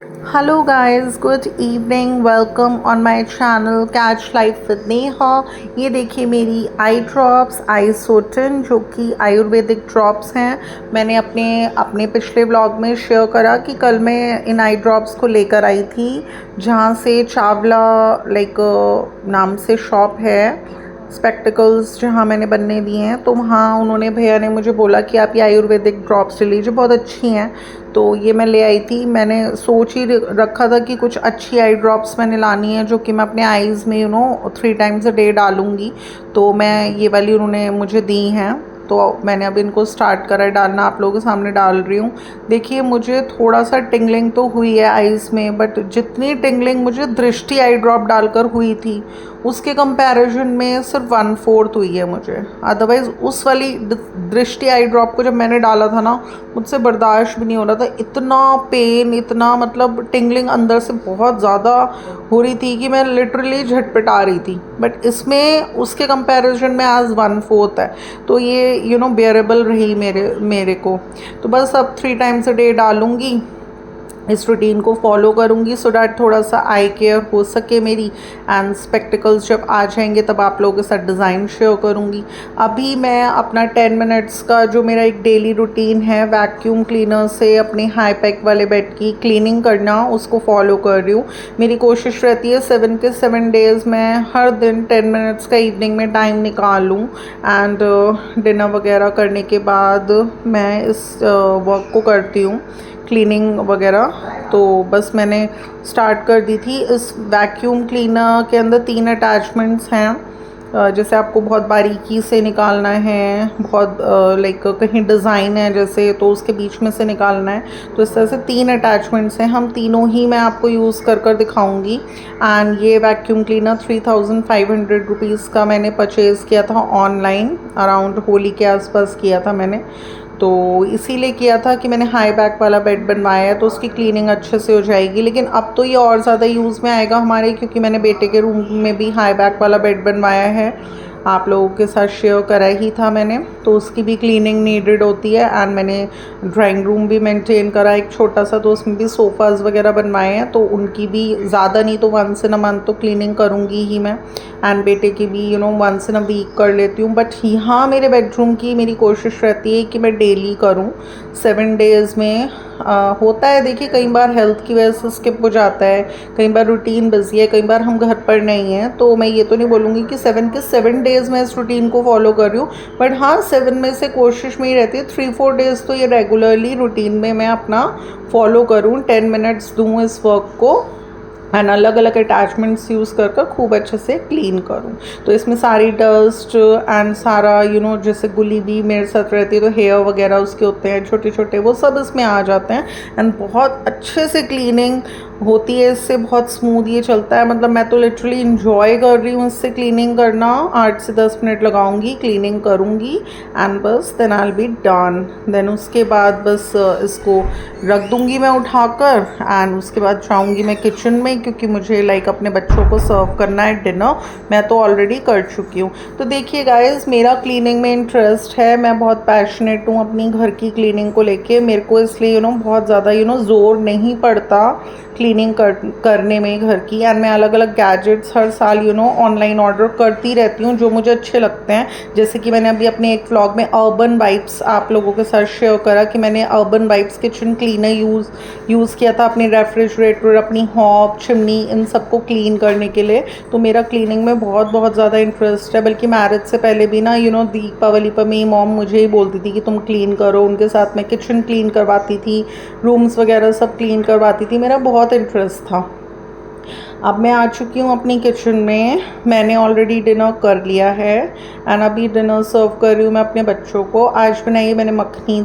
Hello guys, good evening. Welcome on my channel Catch Life with Neha। ये देखिए मेरी eye drops आइसोटिन जो कि आयुर्वेदिक ड्रॉप्स हैं। मैंने अपने अपने पिछले व्लॉग में शेयर करा कि कल मैं इन आई ड्रॉप्स को लेकर आई थी जहाँ से चावला नाम से शॉप है, स्पेक्टिकल्स जहाँ मैंने बनने दिए हैं। तो वहाँ उन्होंने भैया ने मुझे बोला कि आप ये आयुर्वेदिक ड्रॉप्स ले लीजिए, बहुत अच्छी हैं। तो ये मैं ले आई थी। मैंने सोच ही रखा था कि कुछ अच्छी आई ड्रॉप्स मैंने लानी है जो कि मैं अपने आईज़ में 3 टाइम्स अ डे डालूँगी। तो मैं ये वाली उन्होंने मुझे दी हैं, तो मैंने अब इनको स्टार्ट करा है डालना, आप लोगों के सामने डाल रही हूँ। देखिए मुझे थोड़ा सा टिंगलिंग तो हुई है आईज़ में, बट जितनी टिंगलिंग मुझे दृष्टि आई ड्रॉप डालकर हुई थी उसके कंपैरिजन में सिर्फ 1/4 हुई है मुझे। अदरवाइज़ उस वाली दृष्टि आई ड्रॉप को जब मैंने डाला था ना, मुझसे बर्दाश्त भी नहीं हो रहा था। इतना पेन, इतना मतलब टिंगलिंग अंदर से बहुत ज़्यादा हो रही थी कि मैं लिटरली झटपटा रही थी। बट इसमें उसके कंपैरिजन में आज 1/4 है, तो ये बेयरेबल रही मेरे को। तो बस अब 3 टाइम्स अ डे डालूँगी, इस रूटीन को फॉलो करूँगी सो डैट थोड़ा सा आई केयर हो सके मेरी। एंड स्पेक्टिकल्स जब आ जाएंगे तब आप लोगों के साथ डिज़ाइन शेयर करूँगी। अभी मैं अपना 10 मिनट्स का जो मेरा एक डेली रूटीन है, वैक्यूम क्लीनर से अपने हाई पैक वाले बेड की क्लीनिंग करना, उसको फॉलो कर रही हूँ। मेरी कोशिश रहती है 7 के 7 डेज़ में हर दिन 10 मिनट्स का इवनिंग में टाइम निकाल लूँ। एंड डिनर वगैरह करने के बाद मैं इस वर्क को करती हूँ, क्लीनिंग वगैरह। तो बस मैंने स्टार्ट कर दी थी। इस वैक्यूम क्लीनर के अंदर 3 अटैचमेंट्स हैं। जैसे आपको बहुत बारीकी से निकालना है, बहुत कहीं डिज़ाइन है जैसे, तो उसके बीच में से निकालना है। तो इस तरह से 3 अटैचमेंट्स हैं, हम तीनों ही मैं आपको यूज़ कर दिखाऊंगी। एंड ये वैक्यूम क्लीनर 3500 रुपीज़ का मैंने परचेज़ किया था ऑनलाइन, अराउंड होली के आसपास किया था मैंने। तो इसीलिए किया था कि मैंने हाई बैक वाला बेड बनवाया है तो उसकी क्लीनिंग अच्छे से हो जाएगी। लेकिन अब तो ये और ज़्यादा यूज़ में आएगा हमारे, क्योंकि मैंने बेटे के रूम में भी हाई बैक वाला बेड बनवाया है, आप लोगों के साथ शेयर करा ही था मैंने। तो उसकी भी क्लीनिंग नीडेड होती है। एंड मैंने ड्राइंग रूम भी मेंटेन करा एक छोटा सा, तो उसमें भी सोफ़ाज़ वगैरह बनवाए हैं, तो उनकी भी ज़्यादा नहीं तो वंस इन अ मंथ तो क्लीनिंग करूँगी ही मैं। एंड बेटे की भी वंस इन अ वीक कर लेती हूँ। बट यहाँ मेरे बेडरूम की मेरी कोशिश रहती है कि मैं डेली करूँ 7 डेज़ में। होता है देखिए, कई बार हेल्थ की वजह से स्किप हो जाता है, कई बार रूटीन बिजी है, कई बार हम घर पर नहीं हैं। तो मैं ये तो नहीं बोलूँगी कि 7 के 7 डेज़ में इस रूटीन को फॉलो कर रही हूँ, बट हाँ 7 में से कोशिश में ही रहती है 3-4 डेज़ तो ये रेगुलरली रूटीन में मैं अपना फॉलो करूँ, 10 मिनट्स दूँ इस वर्क को, एंड अलग अलग अटैचमेंट्स यूज़ कर खूब अच्छे से क्लीन करूँ। तो इसमें सारी डस्ट एंड सारा जैसे गुली भी मेरे साथ रहती है, तो हेयर वगैरह उसके होते हैं छोटे छोटे, वो सब इसमें आ जाते हैं। एंड बहुत अच्छे से क्लीनिंग होती है इससे, बहुत स्मूथ ये चलता है। मतलब मैं तो लिटरली इन्जॉय कर रही हूँ इससे क्लीनिंग करना। 8 से 10 मिनट लगाऊंगी, क्लीनिंग करूँगी एंड बस then I will be done. Then उसके बाद बस इसको रख दूँगी मैं उठाकर, एंड उसके बाद जाऊँगी मैं किचन में, क्योंकि मुझे अपने बच्चों को सर्व करना है डिनर। मैं तो ऑलरेडी कर चुकी हूँ। तो देखिए गाइस, मेरा क्लीनिंग में इंटरेस्ट है, मैं बहुत पैशनेट हूँ अपनी घर की क्लीनिंग को लेके। मेरे को इसलिए बहुत ज़्यादा ज़ोर नहीं पड़ता क्लीनिंग करने में घर की। एंड मैं अलग अलग गैजेट्स हर साल ऑनलाइन ऑर्डर करती रहती हूँ जो मुझे अच्छे लगते हैं। जैसे कि मैंने अभी अपने एक व्लॉग में अर्बन वाइप्स आप लोगों के साथ शेयर करा कि मैंने urban wipes kitchen cleaner use किया था अपनी रेफ्रिजरेटर, अपनी हॉब, चिमनी, इन सबको क्लीन करने के लिए। तो मेरा क्लीनिंग में बहुत ज़्यादा इंटरेस्ट है। बल्कि मैरिज से पहले भी ना दीपावली पर मेरी मॉम मुझे ही बोलती थी कि तुम क्लीन करो, उनके साथ मैं किचन क्लीन करवाती थी, रूम्स वगैरह सब क्लीन करवाती थी, मेरा बहुत इंटरेस्ट था। अब मैं आ चुकी हूँ अपनी किचन में, मैंने ऑलरेडी डिनर कर लिया है एंड अभी डिनर सर्व कर रही हूँ मैं अपने बच्चों को। आज बनाई है मैंने मखनी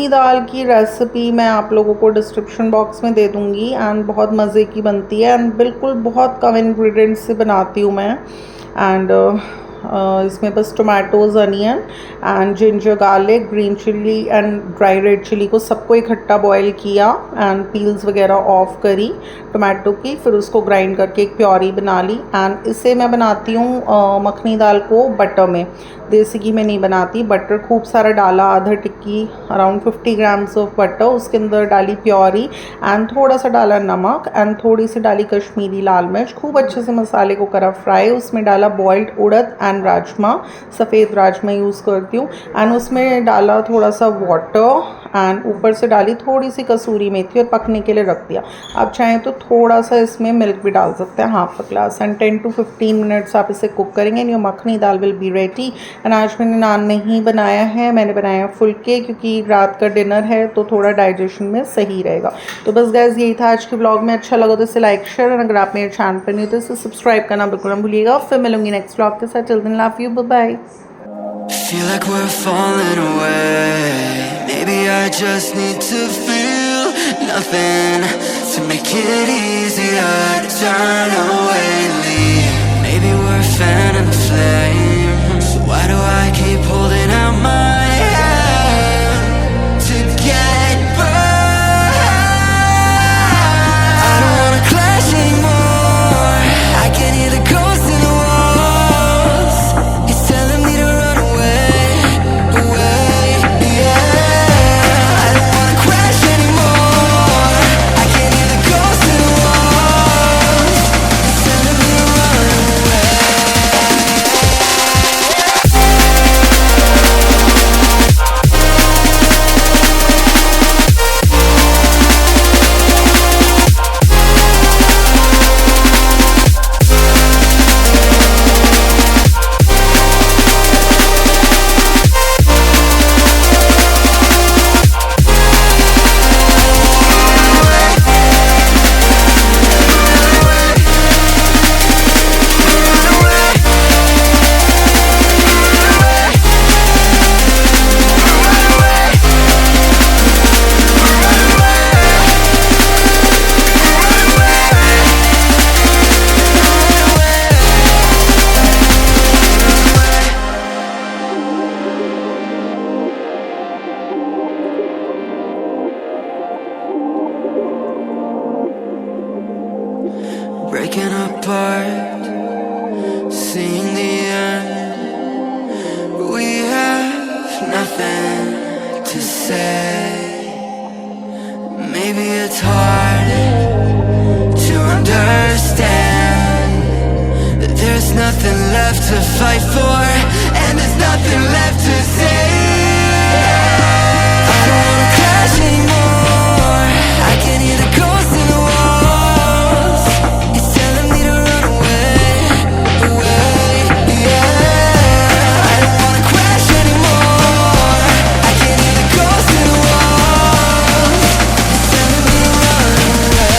दाल की रेसिपी मैं आप लोगों को डिस्क्रिप्शन बॉक्स में दे दूँगी। एंड बहुत मज़े की बनती है एंड बिल्कुल बहुत कम इंग्रेडिएंट्स से बनाती हूँ मैं। एंड इसमें बस tomatoes, onion and ginger, garlic, green chilli and dry red chilli को सबको इकट्ठा बॉईल किया एंड पील्स वगैरह ऑफ करी टोमेटो की, फिर उसको ग्राइंड करके एक प्योरी बना ली। एंड इसे मैं बनाती हूँ मखनी दाल को बटर में। देसी घी में नहीं बनाती, बटर खूब सारा डाला, आधा टिक्की अराउंड 50 ग्राम्स ऑफ बटर, उसके अंदर डाली प्योरी एंड थोड़ा सा डाला नमक एंड थोड़ी सी डाली कश्मीरी लाल मिर्च। खूब अच्छे से मसाले को करा फ्राई। उसमें डाला बॉइल्ड उड़द एंड राजमा, सफ़ेद राजमा यूज़ करती हूँ, एंड उसमें डाला थोड़ा सा वाटर एंड ऊपर से डाली थोड़ी सी कसूरी मेथी और पकने के लिए रख दिया। आप चाहें तो थोड़ा सा इसमें मिल्क भी डाल सकते हैं, half a glass, and 10 to 15 minutes आप इसे कुक करेंगे and your makhani dal will be ready. And आज मैंने नान नहीं बनाया है, मैंने बनाया फुलके, क्योंकि रात का डिनर है तो थोड़ा डाइजेशन में सही रहेगा। तो बस गाइस यही था आज के ब्लॉग में। अच्छा लगा तो इसे लाइक शेयर, और अगर आप मेरे चैनल पर नहीं हो तो इसे सब्सक्राइब करना बिल्कुल ना भूलिएगा। फिर मिलूंगी नेक्स्ट ब्लॉग के साथ। Till then love you, bye bye. Feel like we're falling away. Maybe I just need to feel nothing to make it easier to turn away, leave. Maybe we're fan and flame. So why do I keep holding out my hand to get burned? I don't wanna clash anymore. I can hear the ghosts in the walls. It's telling me to run away, yeah. I don't wanna crash anymore. I can hear the ghosts in the walls. It's telling me to run away. Breaking apart, seeing the end. We have nothing to say. Maybe it's hard to understand that there's nothing left to fight for, and there's nothing left to say. I don't wanna crash anymore. I can hear the ghosts in the walls. It's telling me to run away, yeah. I don't wanna crash anymore. I can hear the ghosts in the walls. It's telling me to run away.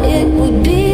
it would be